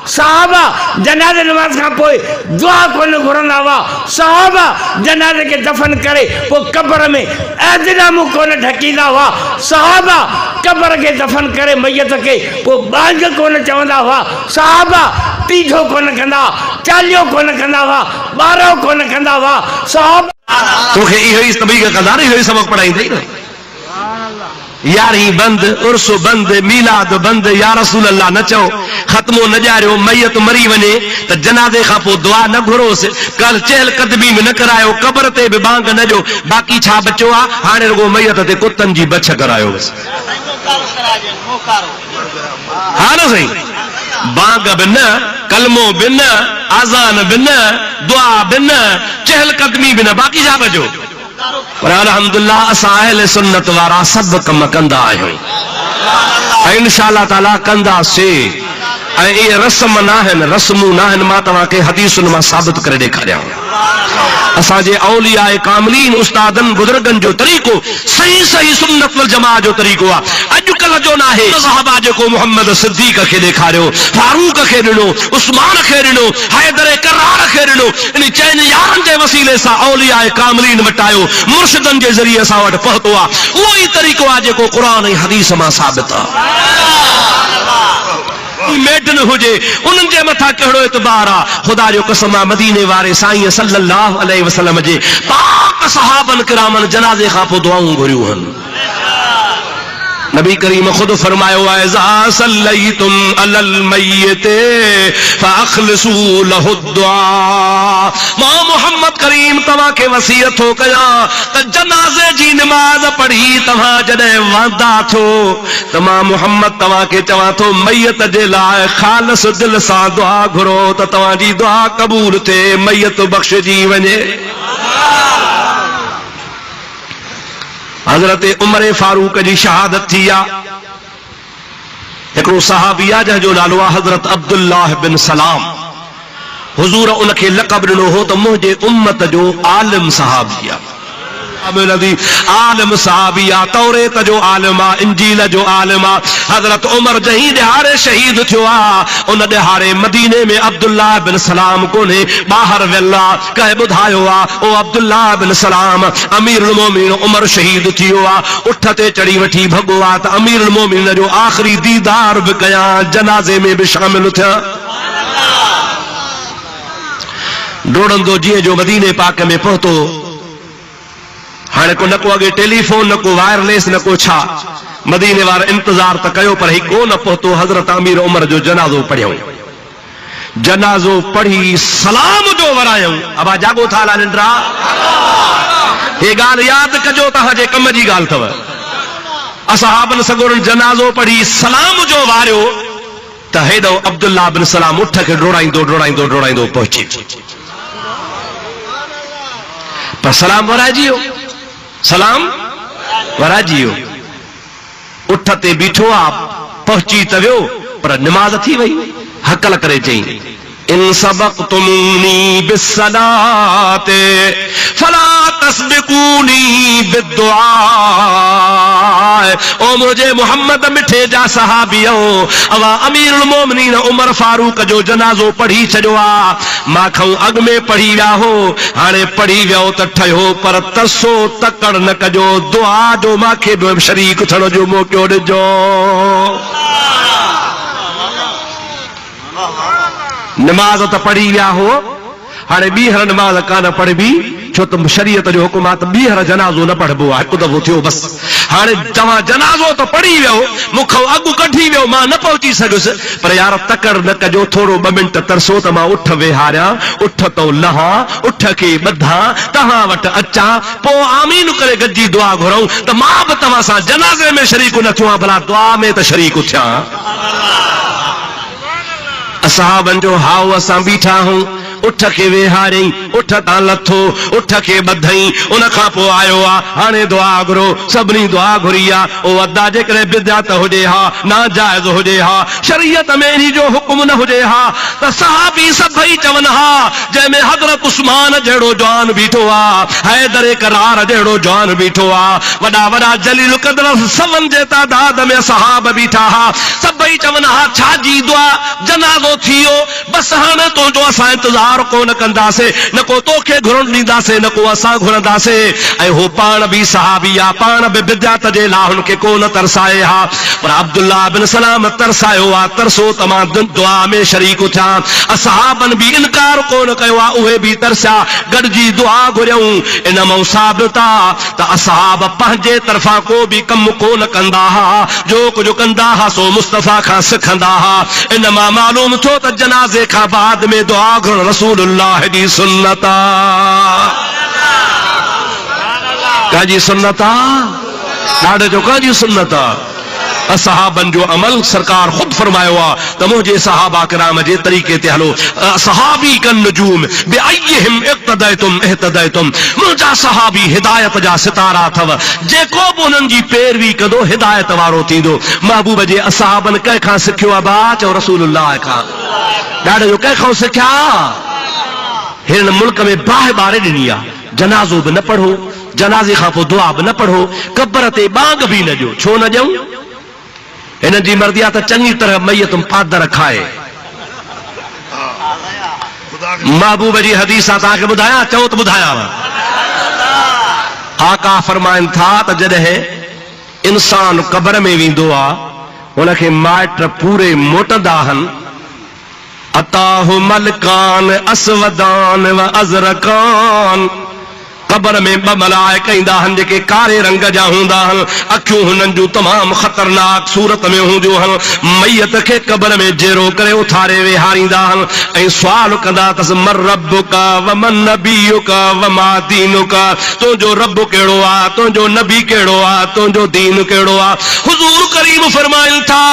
सहाबा जनाज़े नमाज खां पोइ दुआ कोन घुरंदा हुआ। सहाबा जनाज़े के दफन करे पोइ कब्र में एहतराम कोन ढकींदा हुआ। सहाबा कब्र के दफन करे मैयत के पोइ बांझ कोन चवंदा हुआ। सहाबा तीजो कोन कंदा, चालियो कोन कंदा हुआ, ॿारहो कोन कंदा हुआ। सहाबा तोखे इहो ई तबलीग कंदा न, इहो ई सबक पढ़ाईंदई न। यारी बंद, उर्स बंद, मीलाद बंद, या रसूल अल्लाह न चओ, खत्मो न ॼारियो, मैयत मरी वञे त जनाज़े खां पोइ दुआ न घुरोसि, कल चहल कदमी में न करायो, कब्र ते बि बांग न ॾियो। बाक़ी छा बचो आहे? हाणे रुगो मैयत ते कुतनि जी बछ करायो बसि। हा न साईं, बांग बि न, कलमो बि न, आज़ान बि न, दुआ बि न, चहल कदमी बि न, बाक़ी छा बचो? पर अल्हम्दुलिल्लाह असां अहले सुन्नत वारा सभु कम कंदा आहियूं ऐं इंशाअल्लाह ताला कंदासीं। ऐं इहे रस्म न आहिनि, रस्मूं न आहिनि। मां तव्हांखे हदीसुनि मां साबित करे ॾेखारियां। असांजे औलिया कामिलीन उस्तादनि बुज़ुर्गनि जो तरीक़ो सही सही सुन्नत वल जमाअत जो तरीक़ो आहे। अॼुकल्ह जो न आहे। सहाबा जेको मोहम्मद सिद्दीक़ खे ॾेखारियो, फारूक खे ॾिनो, उस्मान खे ॾिनो, हैदर करार खे ॾिनो, इन चइनि यारनि जे वसीले सां औलिया कामिलीन वटि आयो, मुर्शिदनि जे ज़रिए असां वटि पहुतो आहे। उहो ई तरीक़ो आहे जेको क़ुरान ऐं हदीस मां साबित आहे। मेडन हुजे उन्हनि जे मथां कहिड़ो एतबार आहे। ख़ुदा जो कसम आहे, मदीने वारे साईं सल्लल्लाहु अलैहि वसल्लम जे पाक सहाबन किरामन जनाज़े खां पोइ दुआऊं घुरियूं आहिनि। नबी करीम खुद फरमायो आहे, इज़ा सल्लैतुम अलल मय्यित फअख़लिसू लहु दुआ। मां मोहम्मद करीम तव्हां खे वसीयत थो कयां त जनाज़े जी नमाज़ पढ़ी तव्हां जॾहिं वांदा थियो त मां मोहम्मद तव्हां खे चवां थो, मैयत जे लाइ ख़ालिस दिल सां दुआ घुरो त तव्हांजी दुआ क़बूल थिए, मैयत बख़्शिजी वञे। हज़रत उमर फारूक जी शहादत थी आहे। हिकिड़ो सहाबी आहे जंहिंजो नालो आहे हज़रत अब्दुल्लाह बिन सलाम। हुज़ूर उनखे लक़ब ॾिनो हो त मुंहिंजे उम्मत जो आलिम सहाबी आहे। आलिम सहाबी आहे, तौरेत जो आलिम आहे, इंजील जो आलिम आहे। हज़रत उमर जहीं ॾिहाड़े शहीद थियो आहे, उन ॾिहाड़े मदीने में अब्दुल्लाह बिन सलाम कोन्हे, ॿाहिरि वियल आहे। कंहिं ॿुधायो आहे, ओ अब्दुल्लाह बिन सलाम, अमीरुल मोमिनीन उमर शहीद थियो आहे, उठ ते चढ़ी वठी भॻो आहे त अमीरुल मोमिनीन जो आख़िरी दीदार बि कयां, जनाज़े में बि शामिल थियां। डोड़ंदो जीअं जो मदीने पाक में पहुतो। हाणे को न को अॻे टेलीफोन, न को वायरलेस, न को छा। मदीने वारा इंतजार त कयो पर ही को न पहुतो। हज़रत अमीर उमर जो जनाज़ो पढ़ियो, जनाज़ो पढ़ी सलाम जो वरायूं। अबा जागो था ला निंड्रा, हे ॻाल्हि यादि कजो, तव्हांजे कम जी ॻाल्हि अथव। असहाबन सगोरन जनाज़ो पढ़ी सलाम जो वारियो त हेॾो अब्दुल्लाह बिन सलाम उठ खे डोड़ाईंदो डोड़ाईंदो डोड़ाईंदो पहुची, पर सलाम वराइजी वियो, सलाम वराइजी वियो। उठ ते बीठो आहे, पहुची त वियो पर निमाज़ थी वई। हकल करे चई, इन सबक़तुमूनी बिस्सलाते फला तस्बिकूनी बिद्दुआ। ओ मुझे मोहम्मद मिठे जा सहाबियो, अवा अमीरुल मोमिनीन उमर फारूक जो जनाज़ो पढ़ी छॾियो आहे। मां खां अॻु में पढ़ी विया हो, हाणे पढ़ी वियो त ठहियो, पर तसो तकड़ न कजो, दुआ जो मूंखे बि शरीक थियण जो मौक़ो ॾिजो। नमाज त पढ़ी विया हो, हाणे ॿीहर नमाज कान पढ़बी, छो त शरीयत जो हुकुम आहे त ॿीहर जनाज़ो न पढ़बो आहे, हिकु दफ़ो थियो बसि। हाणे तव्हां जनाज़ो त पढ़ी वियो, मूंखां अॻु कढी वियो, मां न पहुची सघुसि, पर यार तकड़ न कजो, थोरो 2 मिंट तरसो त मां उठ वेहारियां, उठ तो लहां, उठ खे ॿधां, तव्हां वटि अचां, पोइ आमीन करे गॾिजी दुआ घुरऊं त मां बि तव्हां सां जनाज़े में शरीक न थियां, भला दुआ में त शरीक थियां। असहाबन जो हाउ असां बीठा आहियूं, उठ के वेहारियई, उठ तां लथो, उठ के ॿधई, उन खां पोइ आयो आ हाणे दुआ घुरो। सभिनी दुआ घुरी आ। ओ अदा जेकॾहिं बिदअत हुजे हा, नाजाइज़ हुजे हा, शरीयत में इन जो हुकुम न हुजे हा, त सहाबी सभई चवनि हा, जंहिंमें हज़रत उस्मान जहिड़ो जवान बीठो आ, हैदर करार जहिड़ो जवान बीठो आ, वॾा वॾा जलील क़द्र सवन जे तादाद में सहाब बीठा हा, सभई चवनि हा छाजी दुआ, जनाज़ो थियो, बस हाणे तुंहिंजो असां इंतज़ार कोन कंदासीं, न को तोखे घुरण ॾींदासीं, न को असां घुरंदासीं। ऐं हू पाण बि सहाबी आ, पाण बि बिदअत जे लाइ हुनखे कोन तरसाए हा, पर अब्दुल्ला बिन सलाम तरसायो आ, तरसो त मां दुआ में शरीक थिया। असहाबनि बि इनकार कोन कयो आ, उहे बि तरसिया, गॾिजी दुआ घुरियऊं। इन मां साबित आ त असहाब पंहिंजे तरफ़ां को बि कमु कोन कंदा हा, जो कुझु कंदा हा सो मुस्तफ़ा खां सिखंदा हा। इन मां मालूम थियो त जनाज़े खां बाद में दुआ घुरण रसूलुल्लाह जी सुन्नत आ। काजी सुन्नत आ? ॾाढे जो काजी सुन्नत आ? असहाबन जो अमल सरकार खुद फरमायो आ त मुंहिंजे सहाबा किराम जे तरीक़े ते हलो। सहाबी कन नजूम बिअय्यिहिम इक्तदैतुम इहतदैतुम, मुंहिंजा सहाबी हिदायत जा सितारा अथव, जेको बि उन्हनि जी पैरवी कंदो हिदायत वारो थींदो। महबूब जे असहाबन कंहिंखां सिखियो आहे बा? चओ रसूलुल्लाह खां। ॾाढे जो कंहिंखां सिखिया? हिन मुल्क में बाहि ॿारे ॾिनी आहे, जनाज़ो बि न पढ़ो, जनाज़े खां पोइ दुआ बि न पढ़ो, कब्र ते बांग बि न ॾियो। छो न ॾियूं? हिन जी मर्ज़ी आहे त चङी तरह मैयत पादर खाए। महबूब जी हदीस आहे, तव्हांखे ॿुधायां? चओ त ॿुधायांव। आका फरमाइनि था त जॾहिं इंसान कब्र में वेंदो आहे, हुनखे माइट पूरे मोटंदा आहिनि। अताहु मलकान असवदान व अज़रकान, कब्र में ॿ मलाइका ईंदा आहिनि जेके कारे रंग जा हूंदा आहिनि, अखियूं हुननि जूं तमामु ख़तरनाक सूरत में हूंदियूं आहिनि। मैयत खे कब्र में जेरो करे उथारे वेहारींदा आहिनि ऐं सुवाल कंदा अथसि, मर रब्बुका व मन नबियुका व मा दीनुका, तुंहिंजो रब कहिड़ो आहे, तुंहिंजो नबी कहिड़ो आहे, तुंहिंजो दीन कहिड़ो आहे। हुज़ूर करीम फरमाइनि था,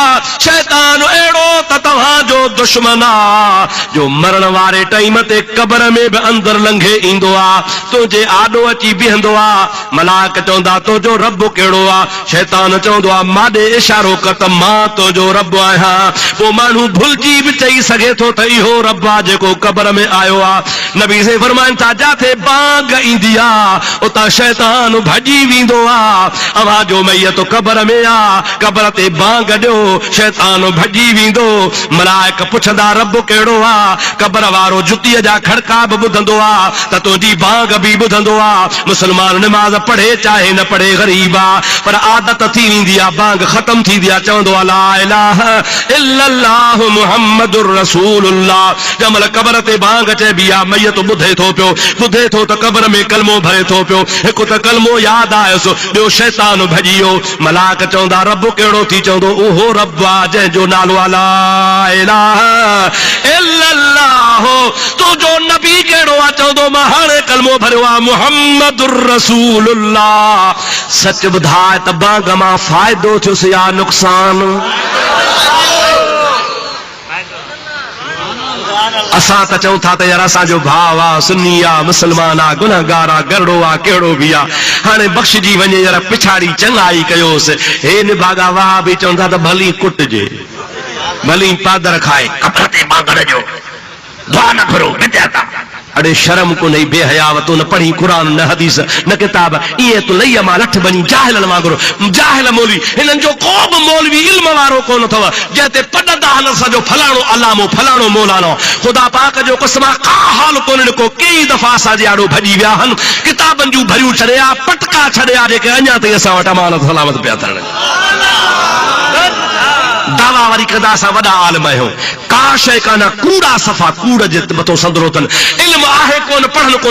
शैतान अहिड़ो त तव्हांजो दुश्मन आहे जो मरण वारे टाइम ते कब्र में बि अंदरि लंघे ईंदो आहे, तुंहिंजे आॾो अची बीहंदो आहे। मलाइक चवंदा तुंहिंजो रब कहिड़ो आहे? शैतान चवंदो आहे माॾे इशारो कर त मां तुंहिंजो रब आहियां। पोइ माण्हू भुलिजी बि चई सघे थो त इहो रब आहे जेको कब्र में आयो आहे। नबी से फरमाइनि था, जिथे बांग ईंदी आहे उतां शैतान भॼी वेंदो आहे। अव्हां जो मैयत कब्र में आहे, कब्र ते बांग ॾियो, शैतान भॼी वेंदो। मलाइक पुछंदा रब कहिड़ो आहे? कब्र वारो जुतीअ जा खड़का बि ॿुधंदो आहे त तुंहिंजी बांग बि ॿुधंदो आहे। मुसलमान निमाज़ पढ़े चाहे न पढ़े, ग़रीब आहे, पर आदत थी वेंदी आहे, बांग ख़तम थींदी आहे, चवंदो आहे ला इलाहा इल्लल्लाहु मुहम्मदुर रसूलुल्लाह। जंहिंमहिल कब्र ते बांग चइबी आहे, मैयत ॿुधे थो पियो, ॿुधे थो त कब्र में कलमो भरे थो पियो। हिकु त कलमो यादि आयुसि, ॿियो शैतान भॼी वियो। मलाइक चवंदा रब कहिड़ो थी? चवंदो उहो रब आहे जंहिंजो नालो आहे ला इलाहा इल्लल्लाह। तुंहिंजो नबी कहिड़ो आहे? चवंदो मां हाणे कलमो भरियो आहे, मुहम्मदुर रसूलुल्लाह। सच ॿुधाए त बांग मां फ़ाइदो थियुसि या नुक़सान? असां त चऊं था त यार असांजो भाउ आहे, सुन्नी आहे, मुस्लमान आहे, गुनहगार आहे, गरड़ो आहे, कहिड़ो बि आहे, हाणे बख़्शिजी वञे, यार पिछाड़ी चङाई कयोसि। हे निभागा वाह बि चवंदा त भली कुटिजे, भली पादर खाए, कब्र ते बांग ॾियो, दुआ न घुरो, बिदअत आहे। अड़े शर्म को नहीं, बेहयाव तू न पढ़ी कुरान न हदीस न किताब, ये तो लई मां लठ बनी जाहिलन वांगुरु। जाहिल मौलवी, हिननि जो को बि मौलवी इल्म वारो कोन अथव जंहिं पढ़ंदा आहिनि सॼो फलाणो अलामो फलाणो मौलानो। ख़ुदा पाक जो कसम आहे, का हाल कोन को कई दफ़ा असांजे आॾो भॼी विया आहिनि, किताबनि जूं भरियूं छॾिया, पटका छॾिया, जेके अञा ताईं असां वटि अमानत सलामत पिया थियनि। दावा वरी कंदा असां वॾा आलिम आहियूं, का शइ कान, कूड़ा सफ़ा, कूड़ जे मथां संदरो अथनि। इल्म आहे कोन, पढ़नि कोन।